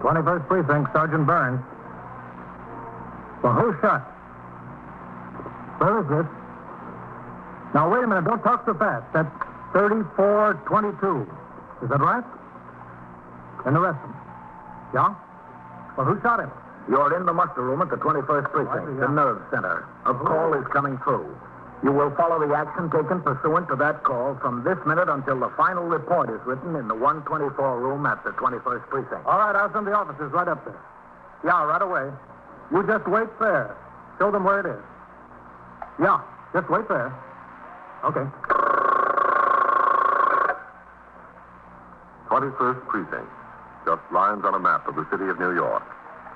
21st Precinct, Sergeant Burns. Well, who shot? Where is this? Now, wait a minute. Don't talk so fast. That's 3422. Is that right? And the rest of them? Yeah? Well, who shot him? You're in the muster room at the 21st Precinct, the nerve center. A call is coming through. You will follow the action taken pursuant to that call from this minute until the final report is written in the 124 room at the 21st Precinct. All right, I'll send the officers right up there. Yeah, right away. You just wait there. Show them where it is. Yeah, just wait there. Okay. 21st Precinct. Just lines on a map of the city of New York.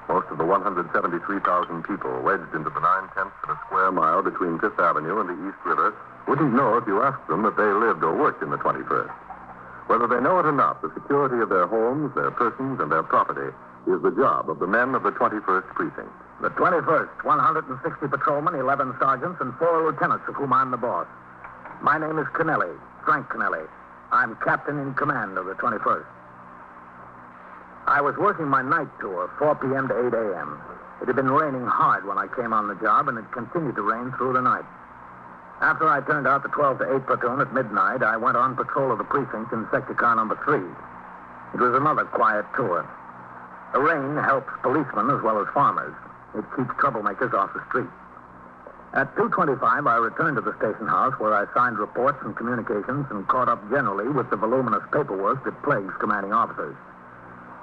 Most of the 173,000 people wedged into the 9/10 of a square mile between Fifth Avenue and the East River wouldn't know if you asked them that they lived or worked in the 21st. Whether they know it or not, the security of their homes, their persons, and their property is the job of the men of the 21st Precinct. The 21st, 160 patrolmen, 11 sergeants, and 4 lieutenants, of whom I'm the boss. My name is Kennelly, Frank Kennelly. I'm captain in command of the 21st. I was working my night tour, 4 p.m. to 8 a.m. It had been raining hard when I came on the job, and it continued to rain through the night. After I turned out the 12 to 8 platoon at midnight, I went on patrol of the precinct in sector car number 3. It was another quiet tour. The rain helps policemen as well as farmers. It keeps troublemakers off the street. At 2:25, I returned to the station house where I signed reports and communications and caught up generally with the voluminous paperwork that plagues commanding officers.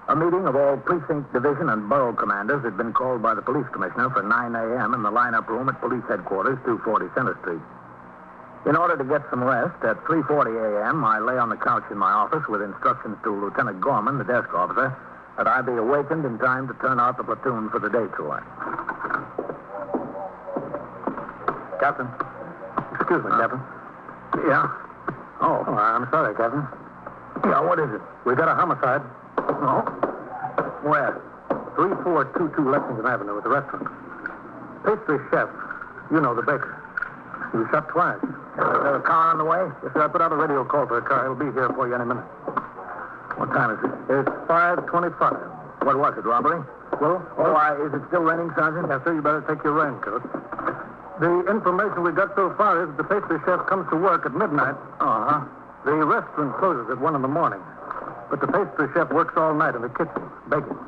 A meeting of all precinct, division, and borough commanders had been called by the police commissioner for 9 a.m. in the lineup room at police headquarters, 240 Center Street. In order to get some rest, at 3:40 a.m., I lay on the couch in my office with instructions to Lieutenant Gorman, the desk officer, that I be awakened in time to turn out the platoon for the day tour. Captain. Excuse me, Captain. Yeah? Oh, I'm sorry, Captain. Yeah, what is it? We got a homicide. Oh? Where? 3422 Lexington Avenue at the restaurant. Pastry chef, you know, the baker. He was shot twice. Is there a car on the way? Yes, sir, I put out a radio call for a car. He'll be here for you any minute. What time is it? It's 5:25. What was it, robbery? Well, Is it still raining, Sergeant? yes, sir, you better take your raincoat. The information we got so far is the pastry chef comes to work at midnight. Uh-huh. The restaurant closes at 1 in the morning. But the pastry chef works all night in the kitchen, baking.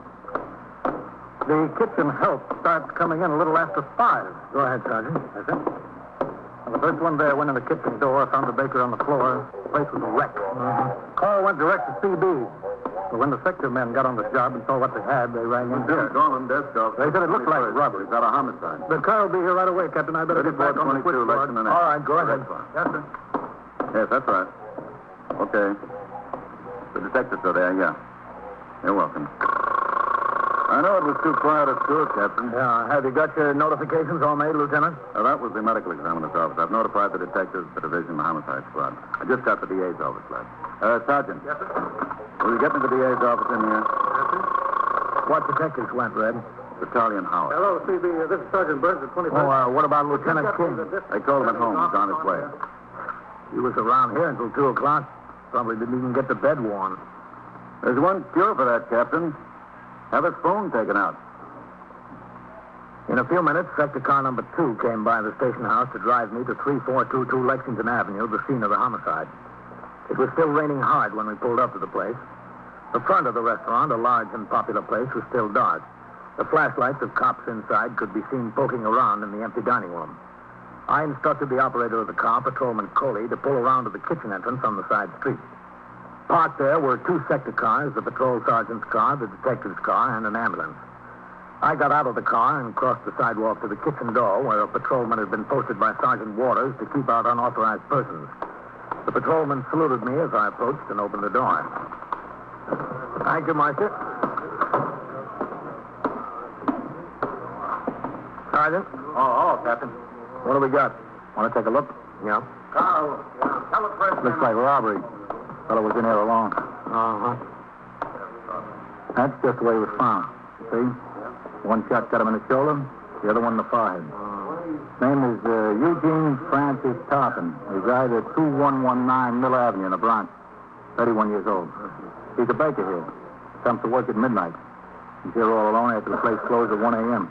The kitchen help starts coming in a little after 5. Go ahead, Sergeant. That's it. And the first one there went in the kitchen door, found the baker on the floor. The place was a wreck. Call went direct to CB. But when the sector men got on the job and saw what they had, they rang in here. Gorman, desk officer. They said it looked like a robbery. We've got a homicide. The car will be here right away, Captain. I better get back on the 3422 switchboard. Lexington All right, go ahead. Yes, sir. Yes, that's right. Okay. The detectives are there, yeah. You're welcome. I know it was too quiet at school, Captain. Yeah, have you got your notifications all made, Lieutenant? That was the medical examiner's office. I've notified the detectives, the division, the homicide squad. I just got the DA's office left. Sergeant. Yes, sir. Will you get me the DA's office in here? Yes, sir. What detectives went, Red? Battalion Howard. Hello, CB. This is Sergeant Burns at 21st. What about Lieutenant King? They told him at home. He's on his way. He was around here until 2 o'clock. Probably didn't even get to bed warm. There's one cure for that, Captain. Have his phone taken out. In a few minutes, sector car number 2 came by the station house to drive me to 3422 Lexington Avenue, the scene of the homicide. It was still raining hard when we pulled up to the place. The front of the restaurant, a large and popular place, was still dark. The flashlights of cops inside could be seen poking around in the empty dining room. I instructed the operator of the car, Patrolman Coley, to pull around to the kitchen entrance on the side street. Parked there were 2 sector cars, the patrol sergeant's car, the detective's car, and an ambulance. I got out of the car and crossed the sidewalk to the kitchen door where a patrolman had been posted by Sergeant Waters to keep out unauthorized persons. The patrolman saluted me as I approached and opened the door. Thank you, Meister. Sergeant? Oh, hello, Captain. What do we got? Want to take a look? Yeah. Carl, tell us first. Looks like robbery. Fellow was in here alone. Uh-huh. That's just the way he was found. You see? One shot got him in the shoulder, the other one in the forehead. Name is Eugene Francis Tarpon. Resides at 2119 Mill Avenue in the Bronx. 31 years old. He's a baker here. Comes to work at midnight. He's here all alone after the place closed at 1 a.m.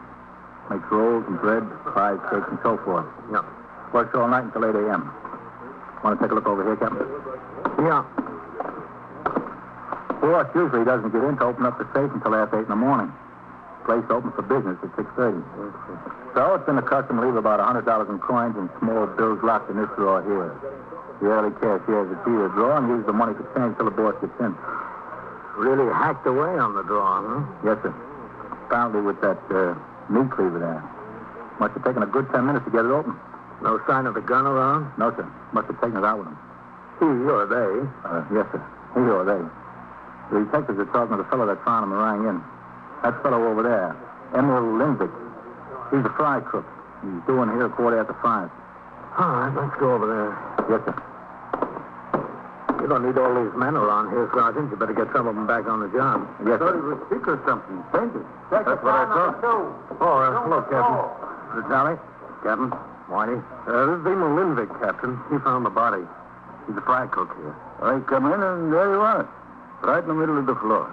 Makes rolls and bread, pies, cakes, and so forth. Yeah. Works all night until 8 a.m. Want to take a look over here, Captain? Yeah. Boss usually doesn't get in to open up the safe until after 8 in the morning. Place open for business at 6:30. So it's been the custom to leave about $100 in coins and small bills locked in this drawer here. The early cashier has the key to the drawer and uses the money for change till the boss gets in. Really hacked away on the drawer, huh? Yes, sir. Apparently with that meat cleaver there. Must have taken a good 10 minutes to get it open. No sign of the gun around? No, sir. Must have taken it out with him. He or they? Yes, sir. He or they. The detectives are talking to the fellow that found him and rang in. That fellow over there, Emil Lindvik. He's a fry cook. He's doing here 5:15. All right, let's go over there. Yes, sir. You don't need all these men around here, Sergeant. You better get some of them back on the job. Yes, sir. He was sick or something. Fainted. That's what I thought. Oh, hello, Captain. Is it Charlie? Captain. Whitey? This is Emil Lindvik, Captain. He found the body. He's a fry cook here. I come in and there you are. Right in the middle of the floor.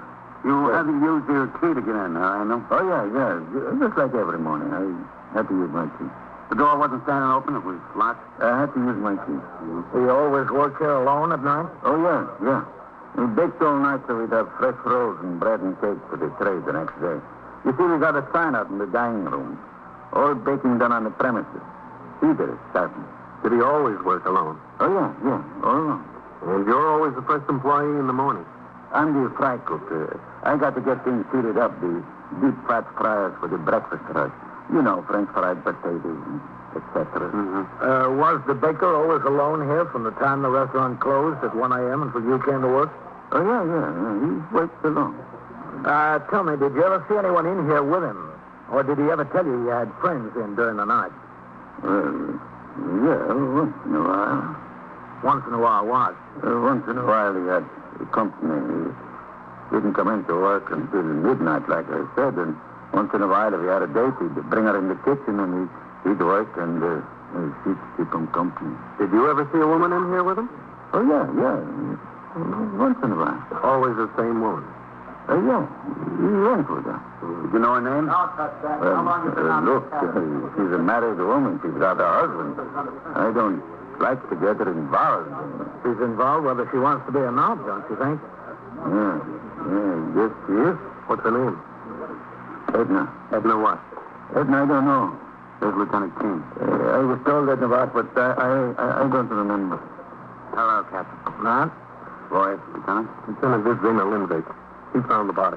You had to use your key to get in, I know. Oh, yeah. Just like every morning. I had to use my key. The door wasn't standing open. It was locked. I had to use my key. So you always work here alone at night? Oh, yeah. We baked all night so we'd have fresh rolls and bread and cake for the trade the next day. You see, we got a sign out in the dining room. All baking done on the premises. Either starting. Did he always work alone? Oh, yeah. All along. And you're always the first employee in the morning? I'm the fry cook. I got to get things heated up, the deep fat fryers for the breakfast rush. You know, French fried potatoes, etc. Mm-hmm. Was the baker always alone here from the time the restaurant closed at 1 a.m. until you came to work? Oh, yeah. He worked alone. Tell me, did you ever see anyone in here with him? Or did he ever tell you he had friends in during the night? Yeah, once in a while. Once in a while, what? Once in a while he had company. He didn't come into work until midnight, like I said, and once in a while, if he had a date, he'd bring her in the kitchen and he'd work and she'd keep him company. Did you ever see a woman in here with him? Oh, yeah. Once in a while. Always the same woman? Yeah. He went with her. Did you know her name? No, touch that. How long you been on Look, she's a married woman. She's got a husband. I don't like to get her involved. She's involved whether she wants to be or not, don't you think? Yeah, yes, she is. What's her name? Edna. Edna what? Edna, I don't know. There's Lieutenant King. I was told Edna about, but I don't remember. Hello, Captain. Not? Boy, Lieutenant? Lieutenant, this is Emil Lindvik. He found the body.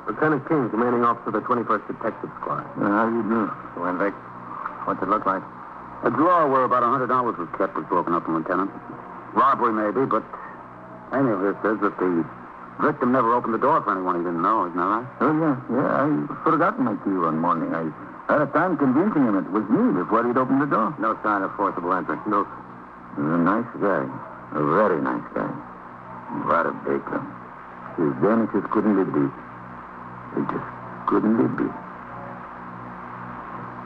Lieutenant King, commanding officer of the 21st Detective Squad. How do you do? Lindvik. What's it look like? A drawer where about $100 was kept was broken open, Lieutenant. Robbery, maybe, but anyway, it says that the victim never opened the door for anyone he didn't know, isn't that right? Oh, yeah. I forgot my key one morning. I had a time convincing him it was me before he'd opened the door. No sign of forcible entry. No. He's a nice guy. A very nice guy. What a baker. His damages couldn't be beat. They just couldn't be beat.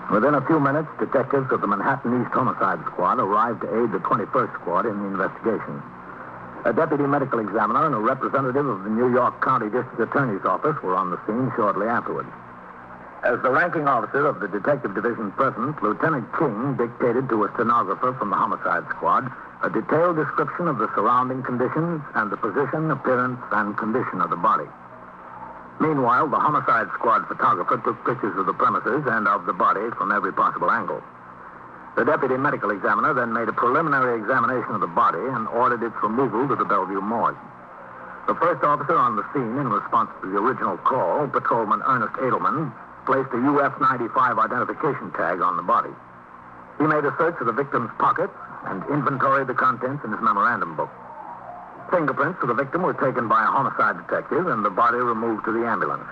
Within a few minutes, detectives of the Manhattan East Homicide Squad arrived to aid the 21st Squad in the investigation. A deputy medical examiner and a representative of the New York County District Attorney's Office were on the scene shortly afterwards. As the ranking officer of the Detective Division present, Lieutenant King dictated to a stenographer from the Homicide Squad a detailed description of the surrounding conditions and the position, appearance, and condition of the body. Meanwhile, the Homicide Squad photographer took pictures of the premises and of the body from every possible angle. The deputy medical examiner then made a preliminary examination of the body and ordered its removal to the Bellevue morgue. The first officer on the scene, in response to the original call, Patrolman Ernest Edelman, placed a UF-95 identification tag on the body. He made a search of the victim's pockets and inventoried the contents in his memorandum book. Fingerprints of the victim were taken by a homicide detective and the body removed to the ambulance.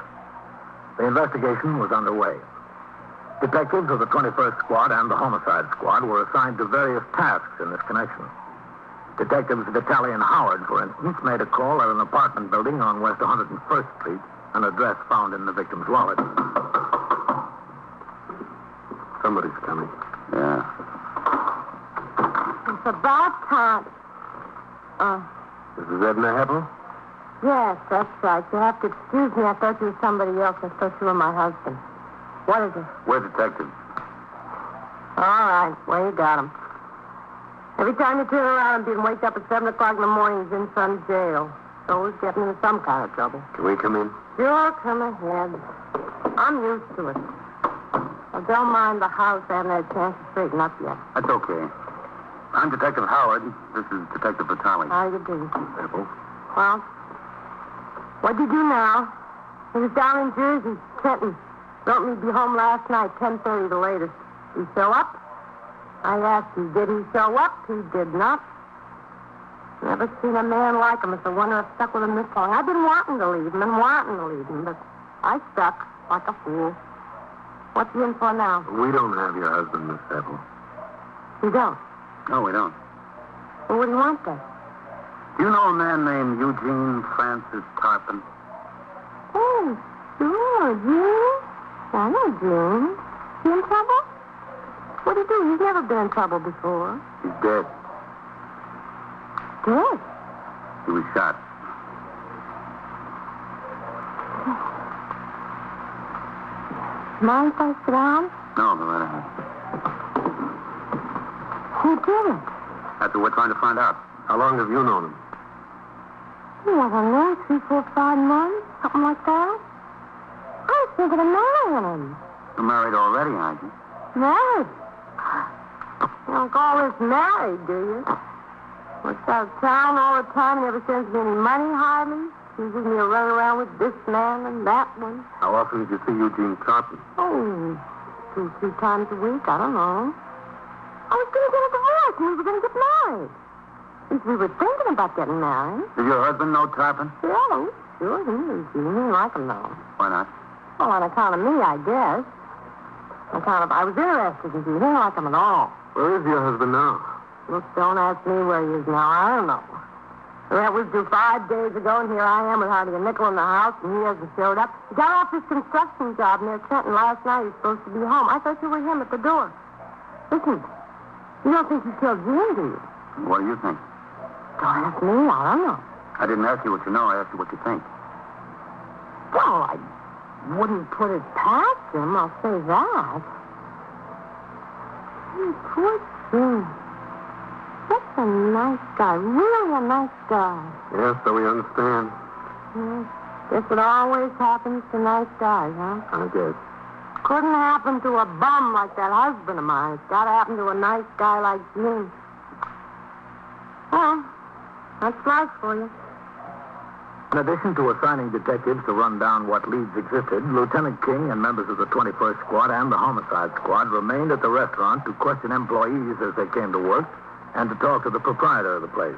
The investigation was underway. Detectives of the 21st Squad and the Homicide Squad were assigned to various tasks in this connection. Detectives Vitale and Howard, for instance, made a call at an apartment building on West 101st Street, an address found in the victim's wallet. Somebody's coming. Yeah. It's about time. This is Edna Heppel? Yes, that's right. You have to excuse me. I thought you were somebody else. I thought you were my husband. What is it? We're detectives. All right. Well, you got him. Every time you turn around and being waked up at 7 o'clock in the morning, he's in some jail. Always getting into some kind of trouble. Can we come in? Sure, come ahead. I'm used to it. I don't mind the house. I haven't had a chance to straighten up yet. That's okay. I'm Detective Howard. This is Detective Vitale. How you do? Simple. Well, what'd you do now? He was down in Jersey, Trenton. Wrote me to be home last night, 10:30 the latest. He show up? I asked him, did he show up? He did not. Never seen a man like him. It's a wonder I've stuck with him this long. I've been wanting to leave him, but I stuck like a fool. What's he in for now? We don't have your husband, Miss Apple. You don't? No, we don't. Well, what do you want then? Do you know a man named Eugene Francis Tarpon? Oh, sure, June. I know June. He in trouble? What'd he do? He's never been in trouble before. He's dead. Dead? He was shot. Mind if I sit down? No, no matter. Who did it? That's what we're trying to find out. How long have you known him? I don't know, 3, 4, 5 months, something like that. I was thinking of marrying him. You're married already, aren't you? Married? You don't call this married, do you? Works out of town all the time, never sends me any money, hardly. Uses me to run around with this man and that one. How often did you see Eugene Tarpon? Oh, 2, 3 times a week, I don't know. I was going to get a divorce and we were going to get married. At least we were thinking about getting married. Did your husband know Tarpon? Sure, sure, he knew. He didn't like him, though. Why not? Well, on account of me, I guess. On account of I was interested in him. He didn't like him at all. Where is your husband now? Look, don't ask me where he is now. I don't know. That was due 5 days ago, and here I am with hardly a nickel in the house, and he hasn't showed up. He got off this construction job near Trenton last night. He's supposed to be home. I thought you were him at the door. Listen, you don't think he killed June, do you? What do you think? Don't ask me. I don't know. I didn't ask you what you know. I asked you what you think. Well, I wouldn't put it past him, I'll say that. Poor June. Such a nice guy. Really a nice guy. Yes, so we understand. Guess it always happens to nice guys, huh? I guess. Couldn't happen to a bum like that husband of mine. It's got to happen to a nice guy like June. Well, that's life for you. In addition to assigning detectives to run down what leads existed, Lieutenant King and members of the 21st Squad and the Homicide Squad remained at the restaurant to question employees as they came to work and to talk to the proprietor of the place.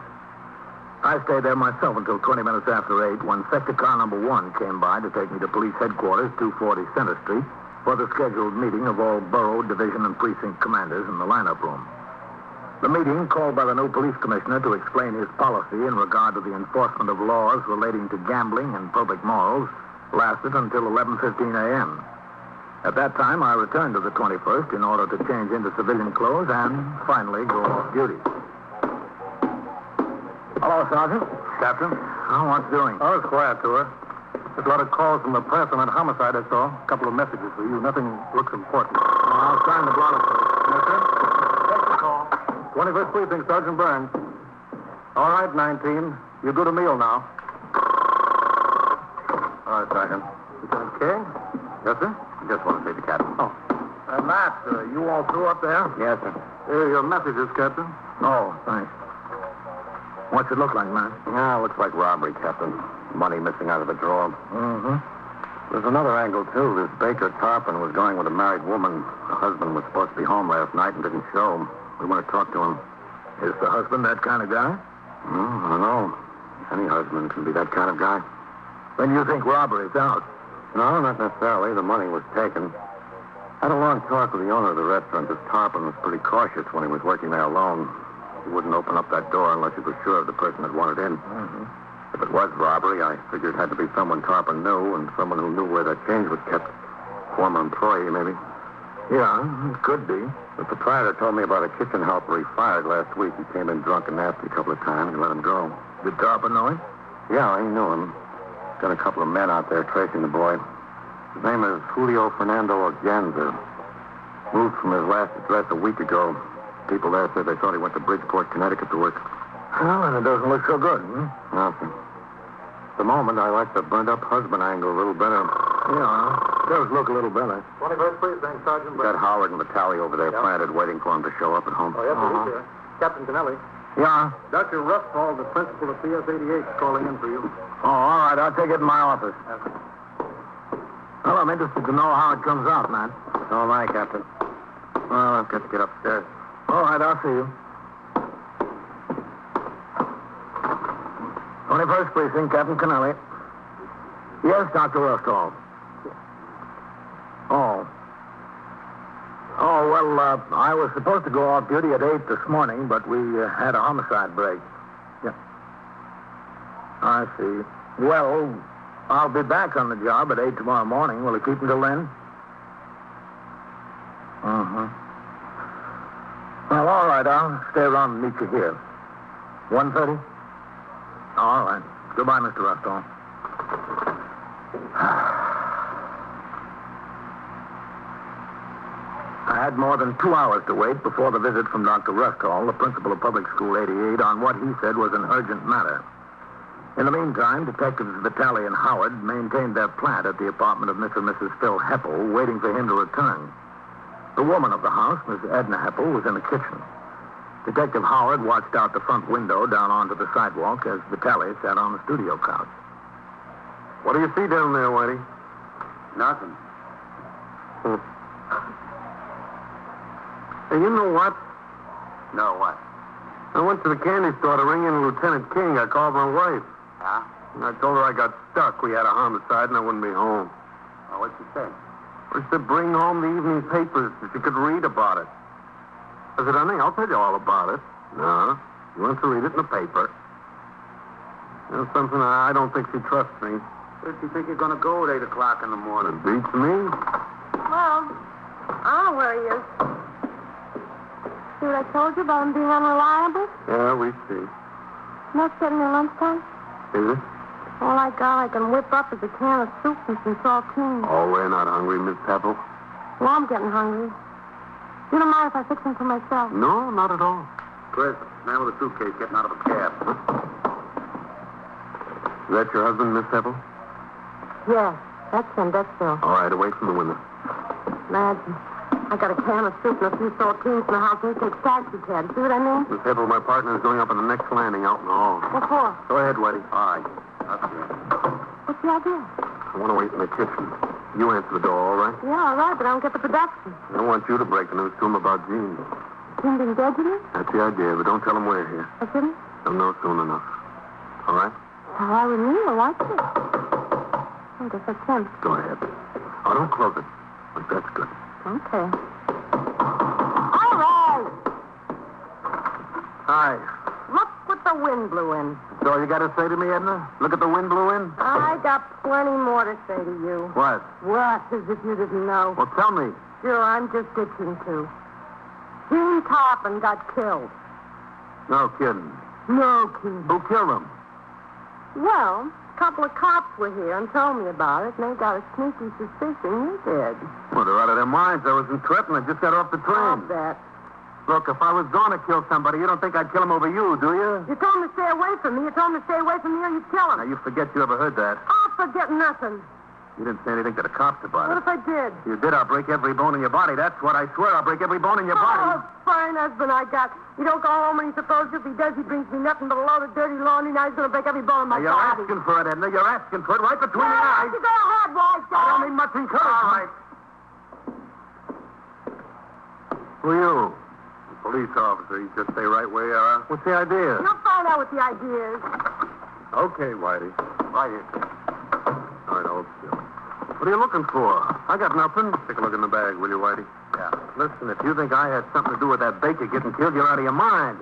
I stayed there myself until 20 minutes after 8 when Sector Car Number 1 came by to take me to police headquarters, 240 Center Street, for the scheduled meeting of all borough, division, and precinct commanders in the lineup room. The meeting, called by the new police commissioner to explain his policy in regard to the enforcement of laws relating to gambling and public morals, lasted until 11:15 a.m. At that time, I returned to the 21st in order to change into civilian clothes and finally go off duty. Hello, Sergeant. Captain. Oh, what's doing? Oh, it's quiet to her. There's a lot of calls from the press on that homicide I saw. A couple of messages for you. Nothing looks important. I'll sign the blotter, sir. Yes, sir? Take the call. 21st Precinct, Sergeant Burns. All right, 19. You go to meal now. All right, Sergeant. Lieutenant King? Yes, sir? Just want to see the captain. Oh. Matt, you all through up there? Yes, sir. Here are your messages, Captain. Oh, thanks. What's it look like, Matt? Yeah, looks like robbery, Captain. Money missing out of the drawer. Mm-hmm. There's another angle, too. This Baker Tarpon was going with a married woman. The husband was supposed to be home last night and didn't show. We want to talk to him. Is the husband that kind of guy? I don't know. Any husband can be that kind of guy. Then you think robbery's out? No, not necessarily. The money was taken. I had a long talk with the owner of the restaurant. This Tarpon was pretty cautious when he was working there alone. He wouldn't open up that door unless he was sure of the person that wanted in. Mm-hmm. If it was robbery, I figured it had to be someone Tarpon knew and someone who knew where that change was kept. Former employee, maybe. Yeah, it could be. The proprietor told me about a kitchen helper he fired last week. He came in drunk and nasty a couple of times and let him go. Did Tarpon know him? Yeah, I knew him. Got a couple of men out there tracing the boy. His name is Julio Fernando Oganza. Moved from his last address a week ago. People there said they thought he went to Bridgeport, Connecticut to work. Well, and it doesn't look so good, Nothing. At the moment, I like the burnt-up husband angle a little better. Yeah, it does look a little better. 21st Precinct, Sergeant. Got Howard and Vitale over there planted, waiting for him to show up at home. Oh, yes, he's here. Captain Kennelly. Yeah? Dr. Ruffhall, the principal of CS-88, is calling in for you. Oh, all right. I'll take it in my office. Well, I'm interested to know how it comes out, man. So am I, Captain. Well, I've got to get upstairs. All right, I'll see you. 21st Precinct, Captain Kennelly. Yes, Dr. Ruffhall. Oh. Oh, well, I was supposed to go off duty at 8 this morning, but we had a homicide break. Yeah. I see. Well, I'll be back on the job at 8 tomorrow morning. Will you keep until then? Uh-huh. Well, all right. I'll stay around and meet you here. 1:30? All right. Goodbye, Mr. Ruffhall. I had more than 2 hours to wait before the visit from Dr. Ruffhall, the principal of Public School 88, on what he said was an urgent matter. In the meantime, Detectives Vitale and Howard maintained their plant at the apartment of Mr. and Mrs. Phil Heppel, waiting for him to return. The woman of the house, Miss Edna Heppel, was in the kitchen. Detective Howard watched out the front window down onto the sidewalk as Vitale sat on the studio couch. What do you see down there, Whitey? Nothing. Hey, you know what? No, what? I went to the candy store to ring in Lieutenant King. I called my wife. Huh? And I told her I got stuck. We had a homicide and I wouldn't be home. Oh, what'd you say? She said bring home the evening papers so she could read about it. I said, honey, I'll tell you all about it. No, she wants to read it in the paper. That's something I don't think she trusts me. Where do you think you're going to go at 8 o'clock in the morning? It beats me. Well, I don't know where he is. See what I told you about him being unreliable? Yeah, we see. Not getting your lunchtime? Is it? All I got I can whip up is a can of soup and some saltines. Oh, we're not hungry, Miss Pebble. Well, I'm getting hungry. You don't mind if I fix them for myself? No, not at all. Chris, man with a suitcase getting out of a cab. Is that your husband, Miss Pebble? Yeah, that's him. That's Phil. All right, away from the window. Imagine. I got a can of soup and a few saltines in the house and he takes taxi cab. See what I mean? Miss Pebble, my partner is going up on the next landing out in the hall. What for? Go ahead, Whitey. All right. That's good. What's the idea? I want to wait in the kitchen. You answer the door, all right? Yeah, all right, but I don't get the production. I want you to break the news to him about Jean. Jim been dead today? That's the idea, but don't tell him we're here. I shouldn't? He'll know soon enough. All right? All right with me, I like it. I guess that's him. Go ahead. Oh, don't close it. But that's good. Okay. All right. Hi. Look what the wind blew in. So all you got to say to me, Edna? Look at the wind blew in? I got plenty more to say to you. What? What? As if you didn't know. Well, tell me. Sure, I'm just itching to. Gene Tarpon got killed. No kidding. No kidding. Who killed him? Well, a couple of cops were here and told me about it, and they got a sneaky suspicion you did. Well, they're out of their minds. I was in Trenton. I just got off the I'll train. bet. Look, if I was going to kill somebody, you don't think I'd kill him over you, do you? You told me to stay away from me. You told me to stay away from me or you'd kill Now, him. you forget you ever heard that. I'll forget nothing. You didn't say anything to the cops about What it. if I did? If you did, I'll break every bone in your body. That's what I swear. I'll break every bone in your Oh, body. fine husband I got. You don't go home when he supposed to. If he does, he brings me nothing but a load of dirty laundry. Now he's going to break every bone in my Now, you're body. asking for it, Edna. You're asking for it right between the Well, eyes. you go ahead, White I don't need much encouragement. Who are you? Police officer. You just stay right where you are. What's the idea? You'll find out what the idea is. Okay, Whitey. Right here. All right, hold still. What are you looking for? I got nothing. Take a look in the bag, will you, Whitey? Yeah. Listen, if you think I had something to do with that baker getting killed, you're out of your mind.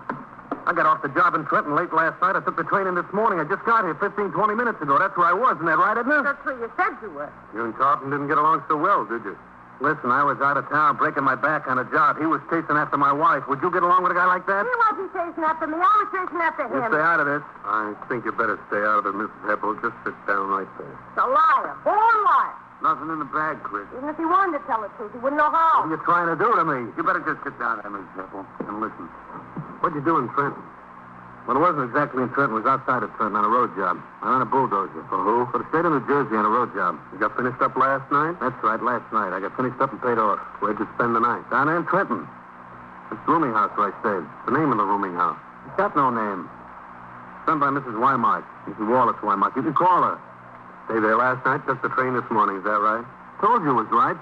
I got off the job in Trenton late last night. I took the train in this morning. I just got here 15, 20 minutes ago. That's where I was. Isn't that right, isn't it? That's where you said you were. You and Tarleton didn't get along so well, did you? Listen, I was out of town breaking my back on a job. He was chasing after my wife. Would you get along with a guy like that? He wasn't chasing after me. I was chasing after You him. stay out of this. I think you better stay out of it, Mrs. Heppel. Just sit down right there. He's a liar. Born liar. Nothing in the bag, Chris. Even if he wanted to tell the truth, he wouldn't know What how. are you trying to do to me? You better just sit down there, Mrs. Heppel, and listen. What'd you do in Trenton? Well, it wasn't exactly in Trenton. It was outside of Trenton on a road job. I ran a bulldozer. For who? For the state of New Jersey on a road job. You got finished up last night? That's right, last night. I got finished up and paid off. Where'd you spend the night? Down there in Trenton. This rooming house where I stayed. The name of the rooming house. It's got no name. Done by Mrs. Wymark. Mrs. Wallace Wymark. You can call her. Stay there last night, took the train this morning. Is that right? Told you it was right.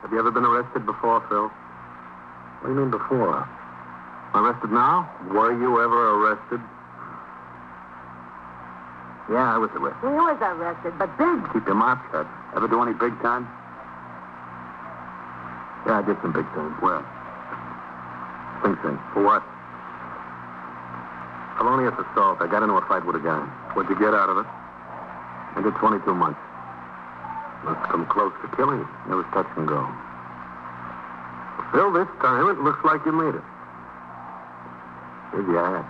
Have you ever been arrested before, Phil? What do you mean before? Arrested now? Were you ever arrested? Yeah, I was arrested. He was arrested, but big. Keep your mouth shut. Ever do any big time? Yeah, I did some big time. Where? Sing Sing. For what? Felonious assault. I got into a fight with a guy. What'd you get out of it? I did 22 months. Must come close to killing. It was touch and go. Phil, this time it looks like you made it. Here's your hat.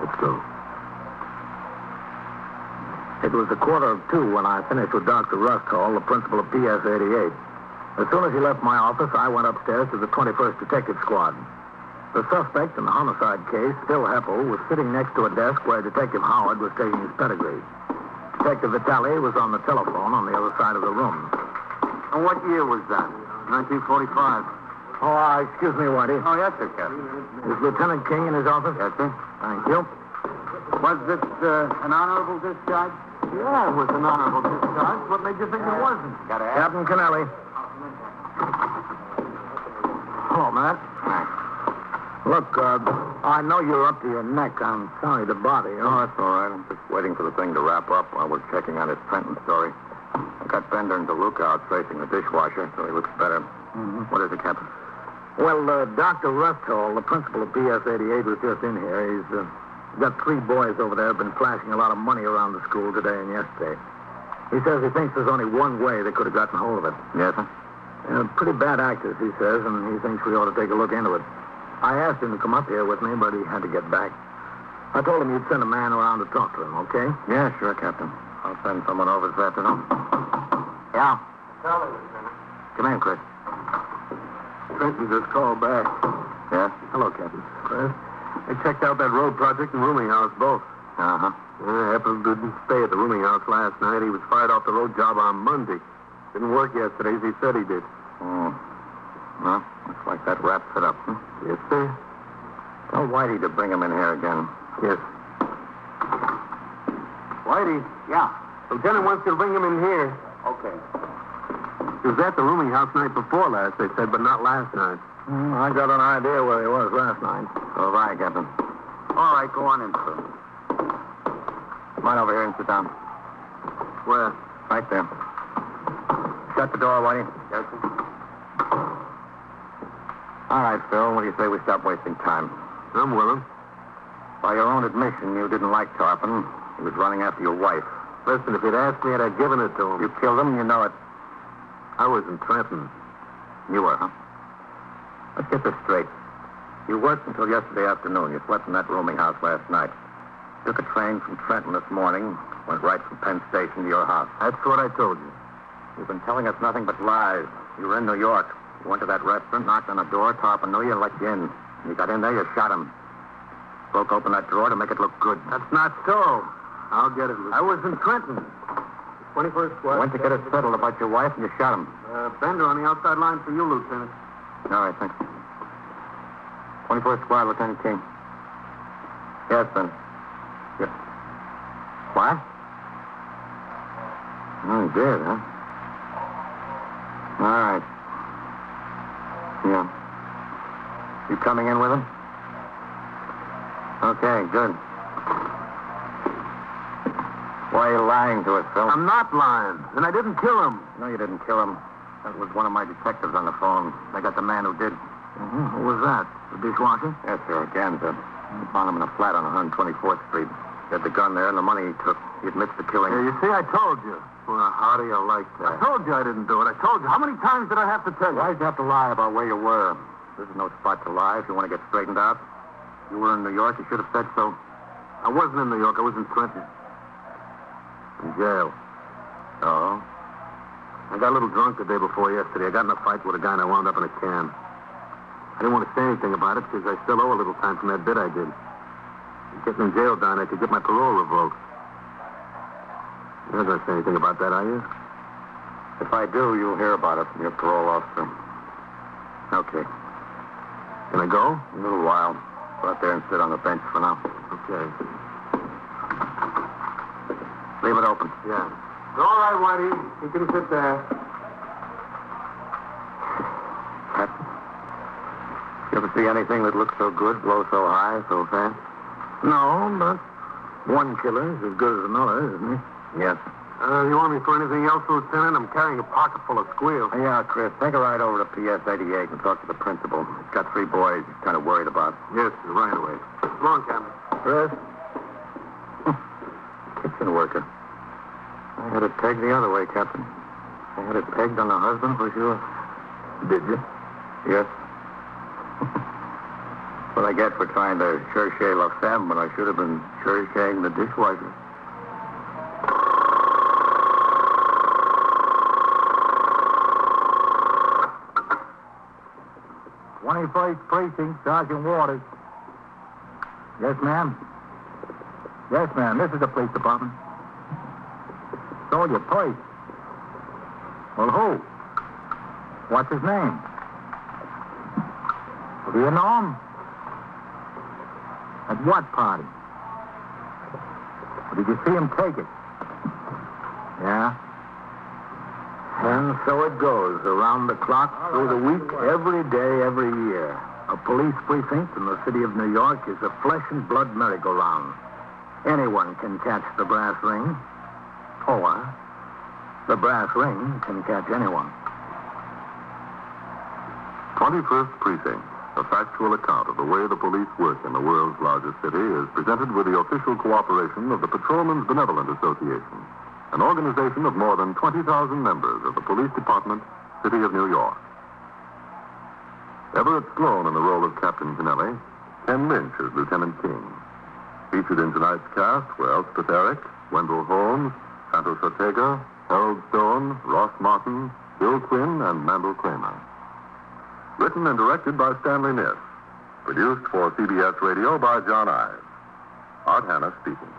Let's go. It was 1:45 when I finished with Dr. Rusthall, the principal of PS88. As soon as he left my office, I went upstairs to the 21st Detective Squad. The suspect in the homicide case, Phil Heppel, was sitting next to a desk where Detective Howard was taking his pedigree. Detective Vitale was on the telephone on the other side of the room. And what year was that? 1945. Oh, excuse me, Whitey. Oh, yes, sir, Captain. Is Lieutenant King in his office? Yes, sir. Thank you. Was this an honorable discharge? Yeah, it was an honorable discharge. What made you think it wasn't? Got a Captain Kennelly. Hello, Matt. Look, I know you're up to your neck. I'm sorry to bother you. Oh, that's all right. I'm just waiting for the thing to wrap up while we're checking on his Trenton story. I got Bender and DeLuca out tracing the dishwasher, so he looks better. Mm-hmm. What is it, Captain? Well, Dr. Rusthall, the principal of PS88, was just in here. He's got 3 boys over there who've been flashing a lot of money around the school today and yesterday. He says he thinks there's only one way they could have gotten hold of it. Yes, sir. Pretty bad actors, he says, and he thinks we ought to take a look into it. I asked him to come up here with me, but he had to get back. I told him you'd send a man around to talk to him, okay? Yeah, sure, Captain. I'll send someone over this afternoon. Yeah. Come in, Chris. Trenton just called back. Yeah? Hello, Captain. Chris? They checked out that road project and rooming house, both. Uh-huh. Apple didn't stay at the rooming house last night. He was fired off the road job on Monday. Didn't work yesterday as he said he did. Oh. Well, looks like that wraps it up. Yes, sir. Tell Whitey to bring him in here again. Yes. Whitey? Yeah. Lieutenant wants you to bring him in here. Okay. He was at the rooming house night before last, they said, but not last night. I got an idea where he was last night. So have I, Captain. All right, go on in, sir. Come on over here and sit down. Where? Right there. Shut the door, Whitey. Yes, sir. All right, Phil, what do you say we stop wasting time? I'm willing. By your own admission, you didn't like Tarpon. He was running after your wife. Listen, if he'd asked me, I'd have given it to him. You killed him, you know it. I was in Trenton. You were, huh? Let's get this straight. You worked until yesterday afternoon. You slept in that rooming house last night. Took a train from Trenton this morning, went right from Penn Station to your house. That's what I told you. You've been telling us nothing but lies. You were in New York. You went to that restaurant, knocked on the door, Tarpon knew you, and let you in. When you got in there, you shot him. Broke open that drawer to make it look good. That's not so. I'll get it. I was in Trenton. 21st Squad. You went to get it settled about your wife, and you shot him. Bender on the outside line for you, Lieutenant. All right, thanks. 21st Squad, Lieutenant King. Yes, Ben. Yes. What? Oh, he did, huh? All right. Yeah. You coming in with him? Okay, good. Why are you lying to us, Phil? I'm not lying, and I didn't kill him. No, you didn't kill him. That was one of my detectives on the phone. They got the man who did. Mm-hmm. Who was that? The dishwasher? Yes, sir, again, sir. We found him in a flat on 124th Street. He had the gun there and the money he took. He admits to killing. Yeah, you see, I told you. Well, how do you like that? I told you I didn't do it. I told you. How many times did I have to tell you? Why'd you have to lie about where you were? This is no spot to lie if you want to get straightened out. You were in New York. You should have said so. I wasn't in New York. I was in Trenton. In jail. Oh? I got a little drunk the day before yesterday. I got in a fight with a guy and I wound up in a can. I didn't want to say anything about it because I still owe a little time from that bid I did. Getting in jail down there could get my parole revoked. You're not going to say anything about that, are you? If I do, you'll hear about it from your parole officer. Okay. Can I go? A little while. Go out there and sit on the bench for now. Okay. Leave it open. Yeah. All right, Whitey. You can sit there. You ever see anything that looks so good, blow so high, so fast? No, but one killer is as good as another, isn't he? Yes. You want me for anything else, Lieutenant? I'm carrying a pocket full of squeals. Yeah, Chris. Take a ride over to PS88 and talk to the principal. He's got 3 boys he's kind of worried about. Yes, sir. Right away. Come on, Captain. Chris? Kitchen worker. I had it pegged the other way, Captain. I had it pegged on the husband for sure. Did you? Yes. What I get for trying to shave off Sam when I should have been shaving the dishwasher. First Precinct, Sergeant Waters. Yes, ma'am. Yes, ma'am. This is the police department. Stole your purse. Well, who? What's his name? Do you know him? At what party? Or did you see him take it? Yeah? And so it goes, around the clock, through the week, every day, every year. A police precinct in the city of New York is a flesh and blood merry-go-round. Anyone can catch the brass ring, or the brass ring can catch anyone. 21st Precinct, a factual account of the way the police work in the world's largest city, is presented with the official cooperation of the Patrolmen's Benevolent Association, an organization of more than 20,000 members of the Police Department, City of New York. Everett Sloan in the role of Captain Kennelly, Ken Lynch as Lieutenant King. Featured in tonight's cast were Elspeth Eric, Wendell Holmes, Santos Ortega, Harold Stone, Ross Martin, Bill Quinn, and Mandel Kramer. Written and directed by Stanley Niss. Produced for CBS Radio by John Ives. Art Hanna speaking.